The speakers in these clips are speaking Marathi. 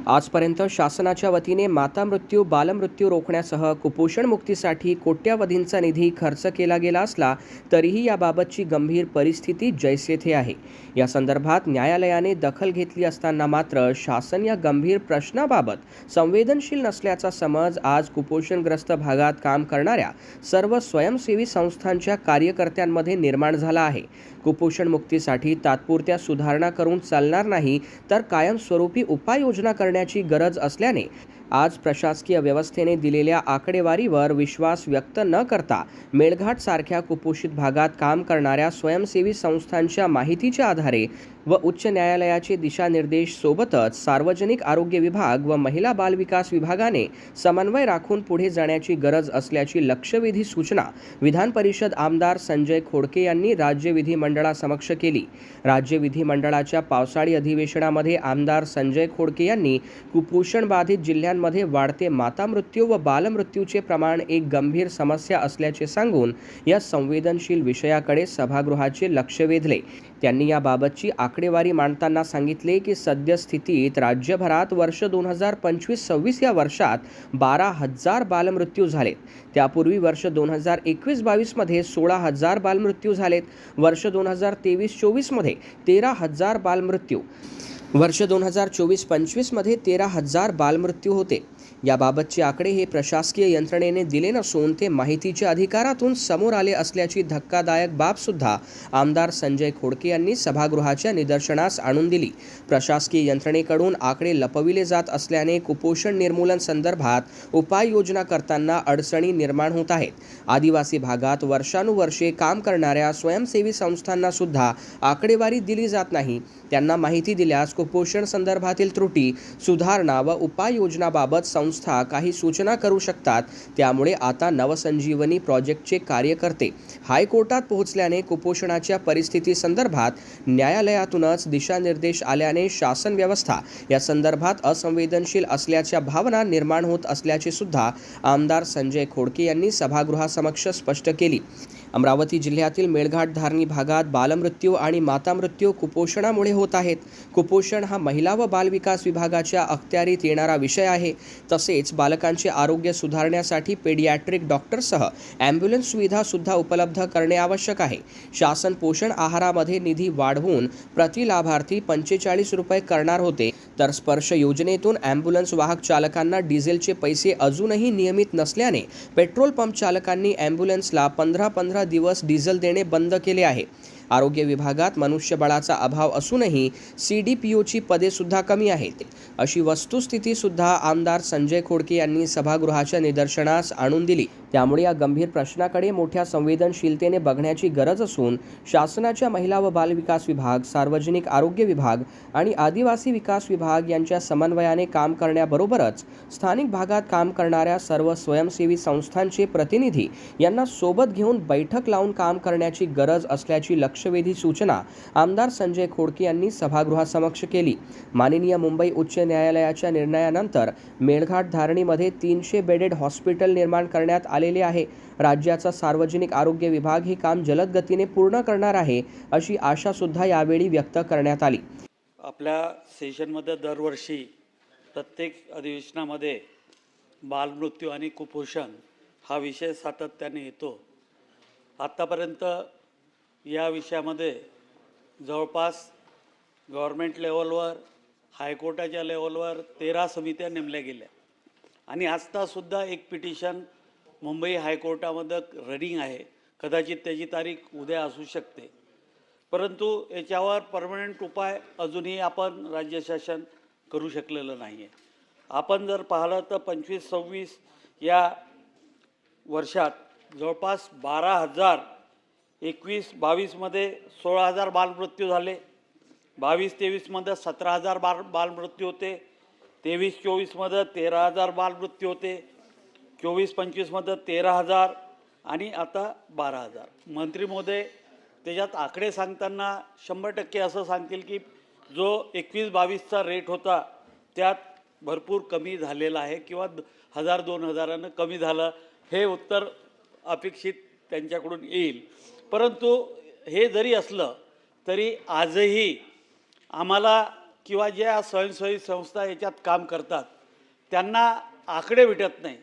आजपर्यंत शासनाच्या वतीने माता मृत्यू, बालमृत्यू रोखण्यासह कुपोषण मुक्तीसाठी कोट्यावधींचा निधी खर्च केला गेला असला तरीही याबाबतची गंभीर परिस्थिती जैसे थे आहे। या संदर्भात न्यायालयाने दखल घेतली असताना मात्र शासन या गंभीर प्रश्नाबाबत संवेदनशील नसल्याचा समज आज कुपोषणग्रस्त भागात काम करणाऱ्या सर्व स्वयंसेवी संस्थांच्या कार्यकर्त्यांमध्ये निर्माण झाला आहे। कुपोषण मुक्तीसाठी तात्पुरत्या सुधारणा करून चालणार नाही, तर कायमस्वरूपी उपाययोजना करण्याची गरज असल्याने आज प्रशासकीय व्यवस्थेने दिलेल्या आकडेवारीवर विश्वास व्यक्त न करता मेळघाट सारख्या कुपोषित भागात काम करणाऱ्या स्वयंसेवी संस्थांच्या माहितीच्या आधारे व उच्च न्यायालयाचे दिशानिर्देश सोबतच सार्वजनिक आरोग्य विभाग व महिला बाल विकास विभागाने समन्वय राखून पुढे जाण्याची गरज असल्याची लक्षवेधी सूचना विधान परिषद आमदार संजय खोडके यांनी राज्य विधिमंडळासमक्ष केली। राज्य विधिमंडळाच्या पावसाळी अधिवेशनामध्ये आमदार संजय खोडके यांनी कुपोषण बाधित जिल्ह्यांमध्ये वाढते माता मृत्यू व बालमृत्यूचे प्रमाण एक गंभीर समस्या असल्याचे सांगून या संवेदनशील विषयाकडे सभागृहाचे लक्ष वेधले। त्यांनी याबाबतची आकडेवारी मांडताना सांगितले की सद्यस्थितीत राज्यभरात वर्ष 2025-26 या वर्षात 12,000 बालमृत्यू झालेत। त्यापूर्वी वर्ष 2021-22 मध्ये 16,000 बालमृत्यू झालेत। वर्ष 2023-24 मध्ये 13,000 बालमृत्यू, वर्ष 2024-25 मध्ये 13,000 बालमृत्यू होते। याबाबतचे आकडे हे प्रशासकीय यंत्रणेने दिले नसून ते माहितीच्या अधिकारातून समोर आले असल्याची धक्कादायक बाब सुद्धा आमदार संजय खोडके यांनी सभागृहाच्या निदर्शनास आणून दिली। प्रशासकीय यंत्रणेकडून आकडे लपविले जात असल्याने कुपोषण निर्मूलन संदर्भात उपाययोजना करताना अडचणी निर्माण होत आहेत। आदिवासी भागात वर्षानुवर्षे काम करणाऱ्या स्वयंसेवी संस्थांना सुद्धा आकडेवारी दिली जात नाही। त्यांना माहिती दिल्यास कुपोषण संदर्भातील त्रुटी, सुधारणा व उपाययोजनाबाबत संस्था काही सूचना करू शकतात। त्यामुळे आता नवसंजीवनी प्रोजेक्टचे कार्यकर्ते हायकोर्टात पोहोचल्याने कुपोषणाच्या परिस्थिती संदर्भात न्यायालयातूनच दिशानिर्देश आल्याने शासन व्यवस्था या संदर्भात असंवेदनशील असल्याच्या भावना निर्माण होत असल्याचे सुद्धा आमदार संजय खोडके यांनी सभागृहासमक्ष स्पष्ट केली। अमरावती जिल्ह्यातील मेळघाट धारणी भागात बालमृत्यू आणि माता मृत्यू कुपोषणामुळे होत आहेत। कुपोषण हा महिला व बाल विकास विभागाच्या अखत्यारीत येणारा विषय आहे। तसेच बालकांचे आरोग्य सुधारण्यासाठी पेडियाट्रिक डॉक्टरसह ॲम्ब्युलन्स सुविधा सुद्धा उपलब्ध करणे आवश्यक आहे। शासन पोषण आहारामध्ये निधी वाढवून प्रति लाभार्थी 45 रुपये करणार होते, तर स्पर्श योजनेतून ॲम्ब्युलन्स वाहक चालकांना डिझेलचे पैसे अजूनही नियमित नसल्याने पेट्रोल पंप चालकांनी ॲम्ब्युलन्सला 15 दिवस डिझेल देणे बंद केले आहे। आरोग्य विभागात मनुष्यबळाचा अभाव असूनही CDPOची पदे सुद्धा कमी आहेत, अशी वस्तुस्थिती सुद्धा आमदार संजय खोडके यांनी सभागृहाच्या निदर्शनास आणून दिली। त्यामुळे या गंभीर प्रश्नाकडे मोठ्या संवेदनशीलतेने बघण्याची गरज असून शासनाच्या महिला व बाल विकास विभाग, सार्वजनिक आरोग्य विभाग आणि आदिवासी विकास विभाग यांच्या समन्वयाने काम करण्याबरोबरच स्थानिक भागात काम करणाऱ्या सर्व स्वयंसेवी संस्थांचे प्रतिनिधी यांना सोबत घेऊन बैठक लावून काम करण्याची गरज असल्याची लक्षवेधी सूचना आमदार संजय खोडके यांनी सभागृहासमक्ष केली। माननीय मुंबई उच्च न्यायालयाच्या निर्णयानंतर मेळघाट धारणीमध्ये 300 बेडेड हॉस्पिटल निर्माण करण्यात आलेले आहे। राज्याचा सार्वजनिक आरोग्य विभाग हे काम जलद गतीने पूर्ण करणार आहे, अशी आशा सुद्धा यावेळी व्यक्त करण्यात आली। आपल्या सेशनमध्ये दरवर्षी प्रत्येक अधिवेशनामध्ये बालमृत्यू आणि कुपोषण हा विषय सातत्याने येतो। आतापर्यंत या विषयामध्ये जवळपास गव्हर्नमेंट लेवलवर, हायकोर्टाच्या लेवलवर 13 समित्या नेमल्या गेल्या आणि आत्तासुद्धा एक पिटिशन मुंबई हायकोर्टामध्ये रनिंग आहे। कदाचित त्याची तारीख उद्या असू शकते, परंतु याच्यावर परमनंट उपाय अजूनही आपण राज्य शासन करू शकलेलं नाही आहे। आपण जर पाहिलं तर 25-26 या वर्षात जवळपास 12,000, 21-22 मध्ये 16,000 बालमृत्यू झाले, 22-23 मध्ये 17,000 बालमृत्यू होते, 23-24 मध्ये 13,000 बालमृत्यू होते, 24-25 मध्ये 13,000 आणि आता 12,000। मंत्री महोदय त्याच्यात आकडे सांगताना 100% असं सांगतील की जो 21-22चा रेट होता त्यात भरपूर कमी झालेला आहे किंवा 1,000-2,000 कमी झालं, हे उत्तर अपेक्षित त्यांच्याकडून येईल। परंतु हे जरी असलं तरी आजही आम्हाला किंवा ज्या स्वयंसेवी संस्था याच्यात काम करतात त्यांना आकडे भेटत नाही.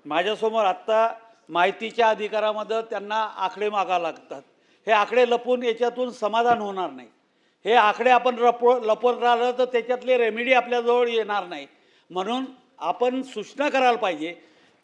माझ्यासमोर आत्ता माहितीच्या अधिकारामध्ये त्यांना आकडे मागावे लागतात. हे आकडे लपवून याच्यातून समाधान होणार नाही. हे आकडे आपण लपवून राहिलं तर त्याच्यातले रेमेडी आपल्याजवळ येणार नाही. म्हणून आपण सूचना करायला पाहिजे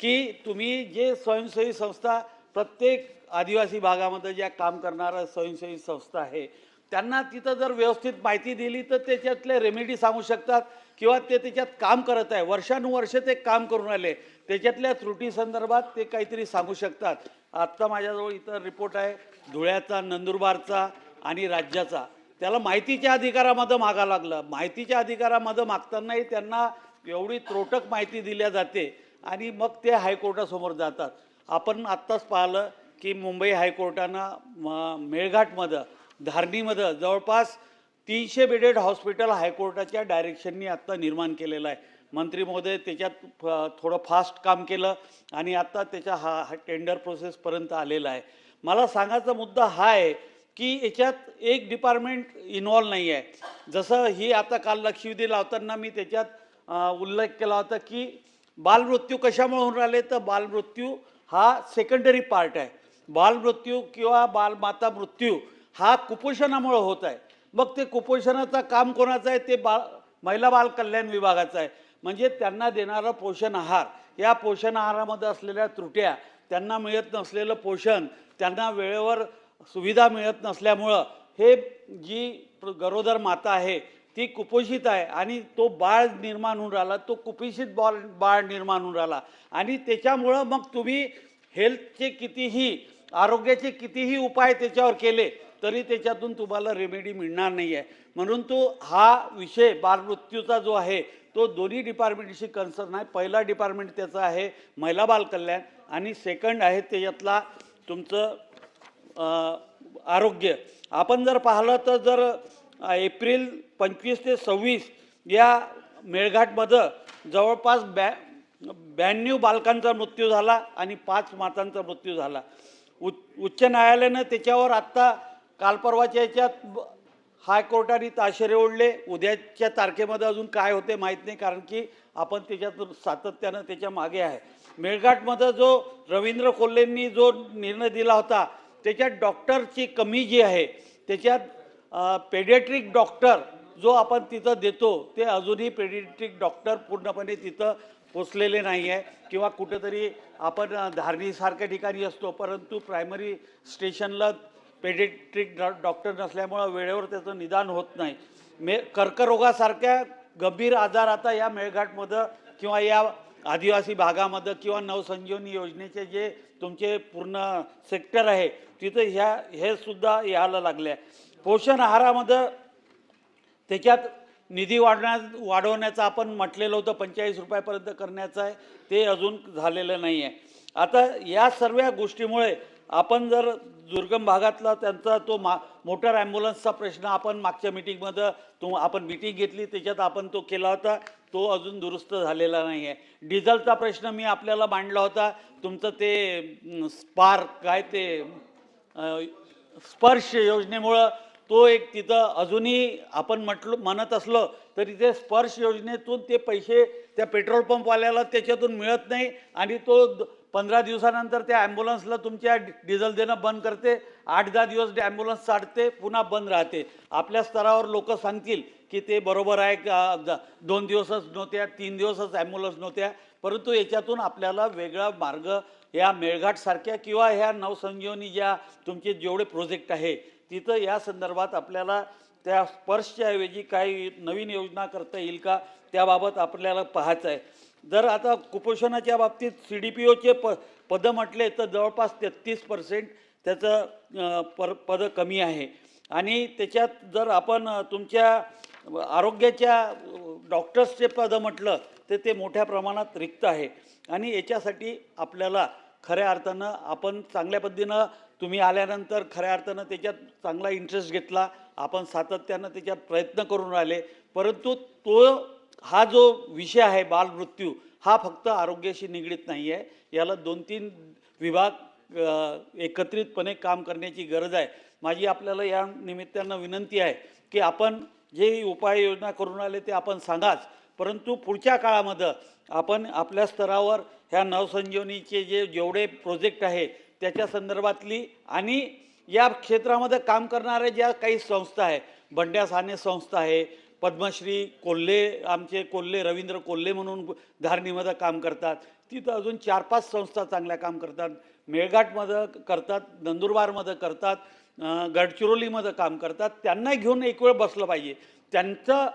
की तुम्ही जे स्वयंसेवी संस्था प्रत्येक आदिवासी भागामध्ये ज्या काम करणाऱ्या स्वयंसेवी संस्था आहे त्यांना तिथं जर व्यवस्थित माहिती दिली तर त्याच्यातले रेमेडी सांगू शकतात किंवा ते त्याच्यात काम करत आहे, वर्षानुवर्ष ते काम करून आले, त्याच्यातल्या त्रुटी संदर्भात ते काहीतरी सांगू शकतात. आत्ता माझ्याजवळ इथं रिपोर्ट आहे धुळ्याचा, नंदुरबारचा आणि राज्याचा. त्याला माहितीच्या अधिकारामध्ये मागावं लागलं. माहितीच्या अधिकारामध्ये मागतानाही त्यांना एवढी त्रोटक माहिती दिल्या जाते आणि मग ते हायकोर्टासमोर जातात. आपण आत्ताच पाहिलं की मुंबई हायकोर्टानं मेळघाटमध्ये, धारणीमध्ये जवळपास 300 बेडेड हॉस्पिटल हायकोर्टाच्या डायरेक्शननी आत्ता निर्माण केलेलं आहे. मंत्री महोदय त्याच्यात थोडं फास्ट काम केलं आणि आत्ता त्याच्या हा टेंडर प्रोसेसपर्यंत आलेला आहे. मला सांगायचा मुद्दा हा आहे की याच्यात एक डिपार्टमेंट इन्व्हॉल्व नाही आहे. जसं ही आता काल लक्षवेधी लावताना मी त्याच्यात उल्लेख केला होता की बालमृत्यू कशामुळे होऊन राहिले, तर बालमृत्यू हा सेकंडरी पार्ट आहे. बालमृत्यू किंवा बालमाता मृत्यू हा कुपोषणामुळे होत आहे. मग ते कुपोषणाचं काम कोणाचं आहे, ते महिला बाल कल्याण विभागाचं आहे. म्हणजे त्यांना देणारा पोषण आहार, या पोषण आहारामध्ये असलेल्या त्रुट्या, त्यांना मिळत नसलेलं पोषण, त्यांना वेळेवर सुविधा मिळत नसल्यामुळं हे जी गरोदर माता आहे ती कुपोषित आहे आणि तो बाळ निर्माण होऊन राहिला, तो कुपोषित बाळ निर्माण होऊन राहिला आणि त्याच्यामुळं मग तुम्ही हेल्थचे कितीही, आरोग्याचे कितीही उपाय त्याच्यावर केले तरी त्याच्यातून तुम्हाला रेमेडी मिळणार नाही आहे. म्हणून तो हा विषय बालमृत्यूचा जो आहे तो दोन्ही डिपार्टमेंटशी कन्सर्न आहे. पहिला डिपार्टमेंट त्याचा आहे महिला बाल कल्याण आणि सेकंड आहे त्याच्यातला तुमचं आरोग्य. आपण जर पाहिलं तर जर एप्रिल 25 ते 26 या मेळघाटमध्ये जवळपास 92 बालकांचा मृत्यू झाला आणि 5 मातांचा मृत्यू झाला. उच्च न्यायालयानं त्याच्यावर आत्ता कालपरवाच्या याच्यात हायकोर्टाने ताशेरे ओढले. उद्याच्या तारखेमध्ये अजून काय होते माहीत नाही, कारण की आपण त्याच्यातून सातत्यानं त्याच्या मागे आहे. मेळघाटमध्ये जो रवींद्र कोल्हेंनी जो निर्णय दिला होता त्याच्यात डॉक्टरची कमी जी आहे, त्याच्यात पेडियाट्रिक डॉक्टर जो आपण तिथं देतो ते अजूनही पेडियाट्रिक डॉक्टर पूर्णपणे तिथं पोचलेले नाही आहे. किंवा कुठेतरी आपण धारणीसारख्या ठिकाणी असतो परंतु प्रायमरी स्टेशनला पेडियाट्रिक डॉक्टर नसल्यामुळं वेळेवर त्याचं निदान होत नाही. कर्करोगासारख्या गंभीर आजार आता या मेळघाटमध्ये किंवा या आदिवासी भागामध्ये किंवा नवसंजीवनी योजनेचे जे तुमचे पूर्ण सेक्टर आहे तिथं हे सुद्धा यायला लागले आहे. पोषण आहारामध्ये त्याच्यात निधी वाढवण्याचं आपण म्हटलेलं होतं 45 रुपयापर्यंत करण्याचं आहे, ते अजून झालेलं नाही आहे. आता या सर्व गोष्टीमुळे आपण जर दुर्गम भागातला त्यांचा तो मोटर ॲम्ब्युलन्सचा प्रश्न आपण मागच्या मिटिंगमध्ये आपण मिटिंग घेतली त्याच्यात आपण तो केला होता, तो अजून दुरुस्त झालेला नाही आहे. डिझेलचा प्रश्न मी आपल्याला मांडला होता. तुमचं ते स्पर्श योजनेमुळं तो एक तिथं अजूनही आपण म्हणत असलो तरी ते स्पर्श योजनेतून ते पैसे त्या पेट्रोल पंपवाल्याला त्याच्यातून मिळत नाही आणि तो 15 दिवसानंतर त्या ॲम्ब्युलन्सला तुमच्या डिझेल देणं बंद करते. 8-10 दिवस ॲम्ब्युलन्स चालते पुन्हा बंद राहते. आपल्या स्तरावर लोक सांगतील की ते बरोबर आहे का, 2 दिवसच नव्हत्या, 3 दिवसच ॲम्ब्युलन्स नव्हत्या. परंतु याच्यातून आपल्याला वेगळा मार्ग या मेळघाटसारख्या किंवा ह्या नवसंजीवनी ज्या तुमचे जेवढे प्रोजेक्ट आहे तिथं या संदर्भात आपल्याला त्या स्पर्शच्या ऐवजी काही नवीन योजना करता येईल का त्याबाबत आपल्याला पाहायचं आहे. जर आता कुपोषणाच्या बाबतीत CDPOचे पदं म्हटले तर जवळपास 33% त्याचं पदं कमी आहे आणि त्याच्यात जर आपण तुमच्या आरोग्याच्या डॉक्टर्सचे पदं म्हटलं तर ते मोठ्या प्रमाणात रिक्त आहे आणि याच्यासाठी आपल्याला खऱ्या अर्थानं आपण चांगल्या पद्धतीनं तुम्ही आल्यानंतर खऱ्या अर्थानं त्याच्यात चांगला इंटरेस्ट घेतला, आपण सातत्यानं त्याच्यात प्रयत्न करून राहिले. परंतु हा जो विषय आहे बालमृत्यू हा फक्त आरोग्याशी निगडीत नाही आहे. याला 2-3 विभाग एकत्रितपणे काम करण्याची गरज आहे. माझी आपल्याला या निमित्तानं विनंती आहे की आपण जे उपाययोजना करून आले ते आपण सांगाच, परंतु पुढच्या काळामध्ये आपण आपल्या स्तरावर ह्या नवसंजीवनीचे जेवढे प्रोजेक्ट आहे त्याच्या संदर्भातली आणि या क्षेत्रामध्ये काम करणाऱ्या ज्या काही संस्था आहे, बंड्या साने संस्था आहे, पद्मश्री कोल्हे, आमचे कोल्हे रवींद्र कोल्हे म्हणून धारणीमध्ये काम करतात, तिथं अजून 4-5 संस्था चांगल्या काम करतात, मेळघाटमध्ये करतात, नंदुरबारमध्ये करतात, गडचिरोलीमध्ये काम करतात. त्यांना घेऊन एक वेळ बसलं पाहिजे, त्यांचं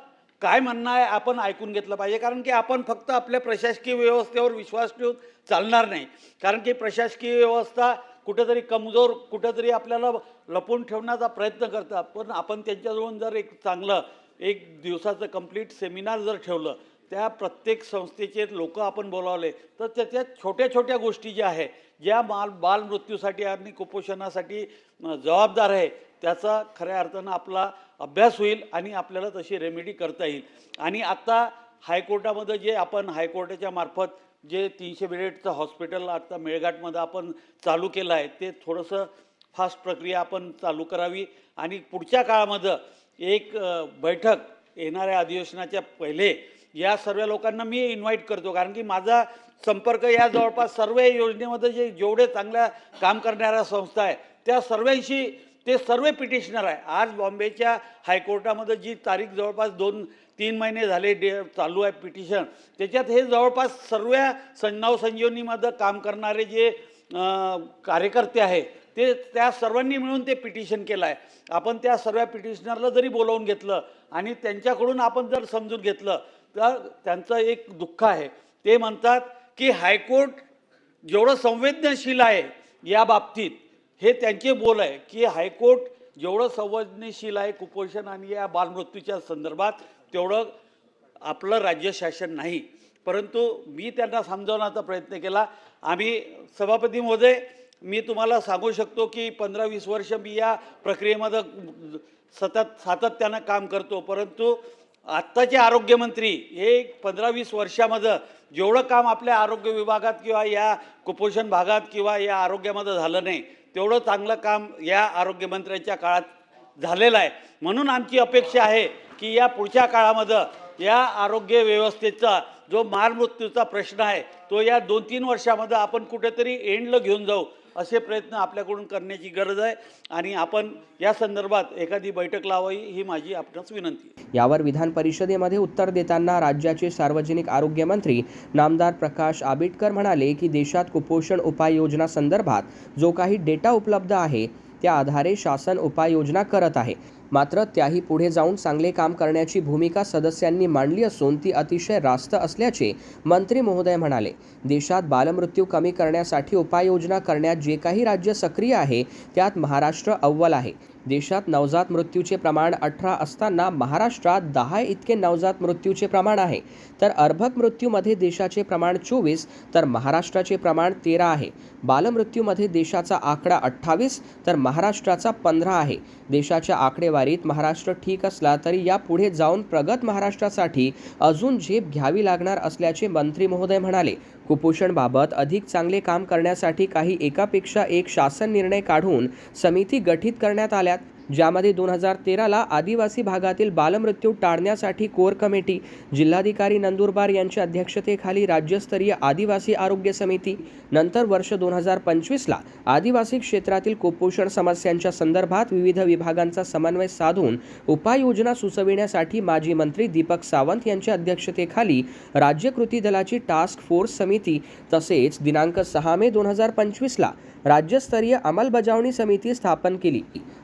काय म्हणणं आहे आपण ऐकून घेतलं पाहिजे. कारण की आपण फक्त आपल्या प्रशासकीय व्यवस्थेवर विश्वास ठेवून चालणार नाही, कारण की प्रशासकीय व्यवस्था कुठेतरी कमजोर, कुठेतरी आपल्याला लपवून ठेवण्याचा प्रयत्न करतात. पण आपण त्यांच्याजवळ जर एक चांगलं एक दिवसाचं कंप्लीट सेमिनार जर ठेवलं, त्या प्रत्येक संस्थेचे लोक आपण बोलावले, तर त्याच्यात छोट्या छोट्या गोष्टी ज्या आहे, ज्या बालमृत्यूसाठी आणि कुपोषणासाठी जबाबदार आहे, त्याचा खऱ्या अर्थानं आपला अभ्यास होईल आणि आपल्याला तशी रेमेडी करता येईल. आणि आता हायकोर्टामध्ये जे आपण हायकोर्टाच्या मार्फत जे 300 बेडचं हॉस्पिटल आता मेळघाटमध्ये आपण चालू केलं आहे, ते थोडंसं फास्ट प्रक्रिया आपण चालू करावी. आणि पुढच्या काळामध्ये एक बैठक येणाऱ्या अधिवेशनाच्या पहिले या सर्व लोकांना मी इन्व्हाइट करतो, कारण की माझा संपर्क या जवळपास सर्व योजनेमध्ये जेवढे चांगल्या काम करणाऱ्या संस्था आहे त्या सर्वांशी, ते सर्व पिटिशनर आहे. आज बॉम्बेच्या हायकोर्टामध्ये जी तारीख जवळपास 2-3 महिने झाले चालू आहे पिटिशन, त्याच्यात हे जवळपास सर्व नवसंजीवनीमध्ये काम करणारे जे कार्यकर्ते आहे ते त्या सर्वांनी मिळून ते पिटिशन केलं आहे. आपण त्या सर्व पिटिशनरला जरी बोलावून घेतलं आणि त्यांच्याकडून आपण जर समजून घेतलं तर त्यांचं एक दुःख आहे. ते म्हणतात की हायकोर्ट जेवढं संवेदनशील आहे या बाबतीत, हे त्यांचे बोल आहे की हायकोर्ट जेवढं संवेदनशील आहे कुपोषण आणि या बालमृत्यूच्या संदर्भात, तेवढं आपलं राज्य शासन नाही. परंतु मी त्यांना समजावण्याचा प्रयत्न केला. आम्ही सभापती महोदय, मी तुम्हाला सांगू शकतो की 15-20 वर्ष मी या प्रक्रियेमध्ये सातत्यानं काम करतो, परंतु आत्ताचे आरोग्यमंत्री हे 15-20 वर्षामध्ये जेवढं काम आपल्या आरोग्य विभागात किंवा या कुपोषण भागात किंवा या आरोग्यामध्ये झालं नाही, तेवढं चांगलं काम या आरोग्यमंत्र्यांच्या काळात झालेलं आहे. म्हणून आमची अपेक्षा आहे की या पुढच्या काळामध्ये या आरोग्य व्यवस्थेचा जो बालमृत्यूचा प्रश्न आहे तो या 2-3 वर्षामध्ये आपण कुठेतरी एंडला घेऊन जाऊ, असे प्रयत्न आपल्याकडून करण्याची गरज आहे. आणि आपण या संदर्भात एखादी बैठक लावावी ही माझी आपणास विनंती आहे. यावर विधान परिषदेमध्ये उत्तर देताना राज्याचे सार्वजनिक आरोग्य मंत्री नामदार प्रकाश आबिटकर म्हणाले की देशात कुपोषण उपाययोजना संदर्भात जो काही डेटा उपलब्ध आहे त्या आधारे शासन उपाययोजना करत आहे. मात्र त्याही पुढे जाऊन चांगले काम करण्याची भूमिका सदस्यांनी मांडली असून ती अतिशय रास्त असल्याचे मंत्री महोदय म्हणाले. देशात बालमृत्यू कमी करण्यासाठी उपाययोजना करण्यात जे काही राज्य सक्रिय आहे त्यात महाराष्ट्र अव्वल आहे. देशात नवजात मृत्यूचे प्रमाण 18 असताना महाराष्ट्रात 10 इतके नवजात मृत्यूचे प्रमाण आहे. तर अर्भक मृत्यूमध्ये देशाचे प्रमाण 24 तर महाराष्ट्राचे प्रमाण 13 आहे. बालमृत्यूमध्ये देशाचा आकडा 28 तर महाराष्ट्राचा 15 आहे. देशाच्या आकडेवारीत महाराष्ट्र ठीक असला तरी या पुढे जाऊन प्रगत महाराष्ट्रासाठी अजून झेप घ्यावी लागणार असल्याचे मंत्री महोदय म्हणाले. कुपोषणबाबत अधिक चांगले काम करण्यासाठी काही एकापेक्षा एक शासन निर्णय काढून समिती गठीत करण्यात आल्या, ज्यामध्ये 2013ला आदिवासी भागातील बालमृत्यू टाळण्यासाठी कोर कमिटी, जिल्हाधिकारी नंदुरबार यांच्या अध्यक्षतेखाली राज्यस्तरीय आदिवासी आरोग्य समिती, नंतर वर्ष 2025ला आदिवासी क्षेत्रातील कुपोषण समस्यांच्या संदर्भात विविध विभागांचा समन्वय साधून उपाययोजना सुचविण्यासाठी माजी मंत्री दीपक सावंत यांच्या अध्यक्षतेखाली राज्य कृती दलाची टास्क फोर्स समिती, तसेच दिनांक 6 मे 2025ला राज्यस्तरीय अंमलबजावणी समिती स्थापन केली.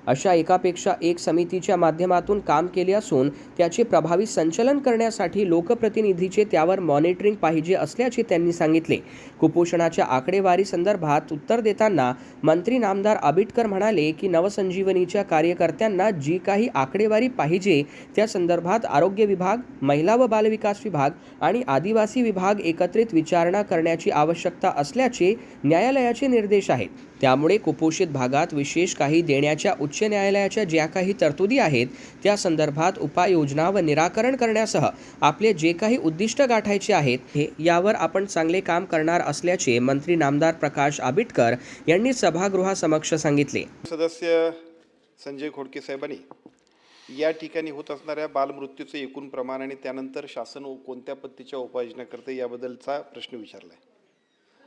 अशा एकापेक्षा एक समितीच्या माध्यमातून काम केले असून त्याचे प्रभावी संचालन करण्यासाठी लोकप्रतिनिधीचे त्यावर मॉनिटरिंग पाहिजे असल्याचे त्यांनी सांगितले. कुपोषणाच्या आकडेवारी संदर्भात उत्तर देताना मंत्री नामदार आबिटकर म्हणाले की नवसंजीवनीच्या कार्यकर्त्यांना जी काही आकडेवारी पाहिजे त्या संदर्भात आरोग्य विभाग, महिला व बालविकास विभाग आणि आदिवासी विभाग एकत्रित विचारणा करण्याची आवश्यकता असल्याचे न्यायालयाचे निर्देश आहेत. त्यामुळे कुपोषित भागात विशेष काही देण्याच्या उच्च न्यायालयाच्या ज्या काही तरतुदी आहेत त्या संदर्भात उपाययोजना व निराकरण करण्यासह आपले जे काही उद्दिष्ट गाठायचे आहेत यावर आपण चांगले काम करणार असल्याचे मंत्री नामदार प्रकाश आबिटकर यांनी सभागृहासमक्ष सांगितले. सदस्य संजय खोडके साहेबांनी या ठिकाणी होत असणाऱ्या बालमृत्यूचं एकूण प्रमाण आणि त्यानंतर शासन कोणत्या पद्धतीच्या उपाययोजना करते याबद्दलचा प्रश्न विचारला आहे.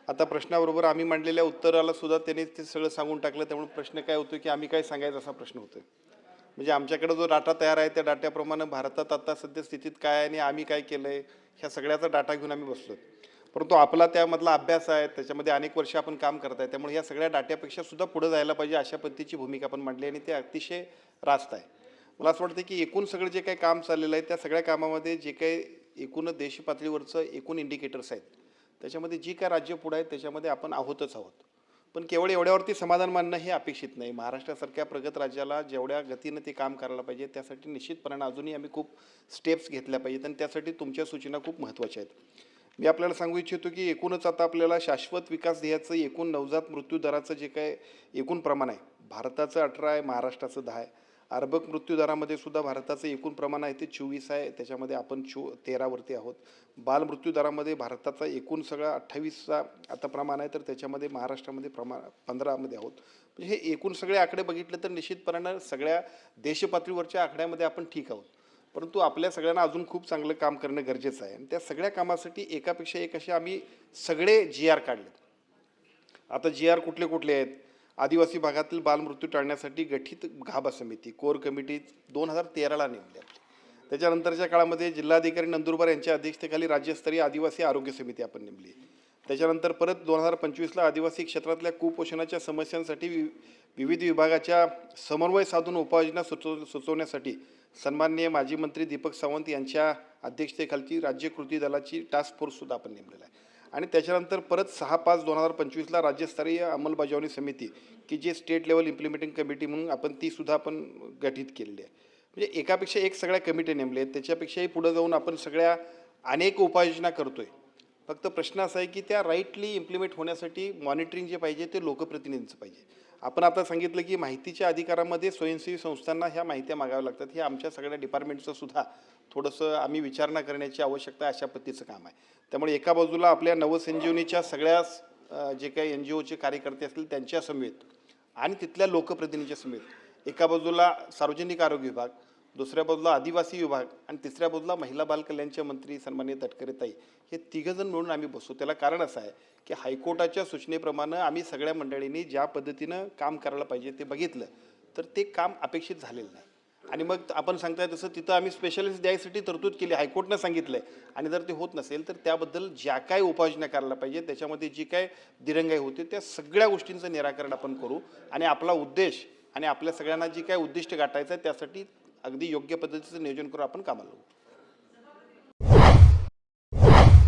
आता प्रश्नाबरोबर आम्ही मांडलेल्या उत्तराला सुद्धा त्यांनी ते सगळं सांगून टाकलं. त्यामुळे प्रश्न काय होतो की आम्ही काय सांगायचं असा प्रश्न होतो. म्हणजे आमच्याकडे जो डाटा तयार आहे त्या डाट्याप्रमाणे भारतात आता सध्या स्थितीत काय आहे आणि आम्ही काय केलं आहे ह्या सगळ्याचा डाटा घेऊन आम्ही बसलो. परंतु आपला त्यामधला अभ्यास आहे, त्याच्यामध्ये अनेक वर्ष आपण काम करत आहे. त्यामुळे ह्या सगळ्या डाट्यापेक्षा सुद्धा पुढे जायला पाहिजे अशा पद्धतीची भूमिका आपण मांडली आणि ते अतिशय रास्त आहे. मला असं वाटतं की एकूण सगळं जे काही काम चाललेलं आहे त्या सगळ्या कामामध्ये जे काही एकूण देश पातळीवरचं एकूण इंडिकेटर्स आहेत त्याच्यामध्ये जी काय राज्य पुढे आहेत त्याच्यामध्ये आपण आहोतच आहोत. पण केवळ एवढ्यावरती समाधान मानणं हे अपेक्षित नाही. महाराष्ट्रासारख्या प्रगत राज्याला जेवढ्या गतीनं ते काम करायला पाहिजे त्यासाठी निश्चितपणे अजूनही आम्ही खूप स्टेप्स घेतल्या पाहिजेत आणि त्यासाठी तुमच्या सूचना खूप महत्त्वाच्या आहेत. मी आपल्याला सांगू इच्छितो की एकूणच आता आपल्याला शाश्वत विकास ध्येयाचं एकूण नवजात मृत्यू दराचं जे काय एकूण प्रमाण आहे भारताचं 18 आहे, महाराष्ट्राचं 10 आहे. अर्भक मृत्यू दरामध्ये सुद्धा भारताचं एकूण प्रमाण आहे ते 24 आहे, त्याच्यामध्ये आपण 13वरती आहोत. बाल मृत्यू दरामध्ये भारताचा एकूण सगळा 28चा आता प्रमाण आहे, तर त्याच्यामध्ये महाराष्ट्रामध्ये प्रमाण 15मध्ये आहोत. म्हणजे हे एकूण सगळे आकडे बघितले तर निश्चितपणानं सगळ्या देशपातळीवरच्या आकड्यामध्ये आपण ठीक आहोत. परंतु आपल्या सगळ्यांना अजून खूप चांगलं काम करणं गरजेचं आहे आणि त्या सगळ्या कामासाठी एकापेक्षा एक असे आम्ही सगळे GR काढलेत. आता GR कुठले कुठले आहेत? आदिवासी भागातील बालमृत्यू टाळण्यासाठी गठीत गाभा समिती कोर कमिटी 2013ला नेमली आपली. त्याच्यानंतरच्या काळामध्ये जिल्हाधिकारी नंदुरबार यांच्या अध्यक्षतेखाली राज्यस्तरीय आदिवासी आरोग्य समिती आपण नेमली. त्याच्यानंतर परत 2025ला आदिवासी क्षेत्रातल्या कुपोषणाच्या समस्यांसाठी विविध विभागाच्या समन्वय साधून उपाययोजना सुचवण्यासाठी सन्माननीय माजी मंत्री दीपक सावंत यांच्या अध्यक्षतेखालची राज्य कृती दलाची टास्क फोर्ससुद्धा आपण नेमलेला आहे. आणि त्याच्यानंतर परत 6/5/2025ला राज्यस्तरीय अंमलबजावणी समिती की जे स्टेट लेवल इम्प्लिमेंटिंग कमिटी म्हणून आपण तीसुद्धा आपण गठीत केलेली आहे. म्हणजे एकापेक्षा एक सगळ्या कमिटी नेमले आहेत. त्याच्यापेक्षाही पुढे जाऊन आपण सगळ्या अनेक उपाययोजना करतोय. फक्त प्रश्न असा आहे की त्या राईटली इम्प्लिमेंट होण्यासाठी मॉनिटरिंग जे पाहिजे ते लोकप्रतिनिधींचं पाहिजे. आपण आता सांगितलं की माहितीच्या अधिकारामध्ये स्वयंसेवी संस्थांना ह्या माहित्या मागाव्या लागतात. हे आमच्या सगळ्या डिपार्टमेंटचं सुद्धा थोडंसं आम्ही विचारणा करण्याची आवश्यकता अशा पद्धतीचं काम आहे. त्यामुळे एका बाजूला आपल्या नवसंजीवनीच्या सगळ्या जे काही NGOचे कार्यकर्ते असतील त्यांच्या समेत आणि तिथल्या लोकप्रतिनिधींच्या समेत एका बाजूला सार्वजनिक आरोग्य विभाग, दुसऱ्या बाजूला आदिवासी विभाग आणि तिसऱ्या बाजूला महिला बाल कल्याणचे मंत्री सन्माननीय तटकरेताई हे तिघंजण मिळून आम्ही बसू. त्याला कारण असं आहे की हायकोर्टाच्या सूचनेप्रमाणे आम्ही सगळ्या मंडळींनी ज्या पद्धतीनं काम करायला पाहिजे ते बघितलं तर ते काम अपेक्षित झालेलं नाही. आणि मग आपण सांगताय तसं तिथं आम्ही स्पेशलिस्ट द्यायसाठी तरतूद केली, हायकोर्टनं सांगितलं आहे. आणि जर ते होत नसेल तर त्याबद्दल ज्या काय उपाययोजना करायला पाहिजे त्याच्यामध्ये जी काय दिरंगाई होते त्या सगळ्या गोष्टींचं निराकरण आपण करू आणि आपला उद्देश आणि आपल्या सगळ्यांना जी काय उद्दिष्ट गाठायचं आहे त्यासाठी अगदी योग्य पद्धतीचं नियोजन करून आपण कामाला लागू.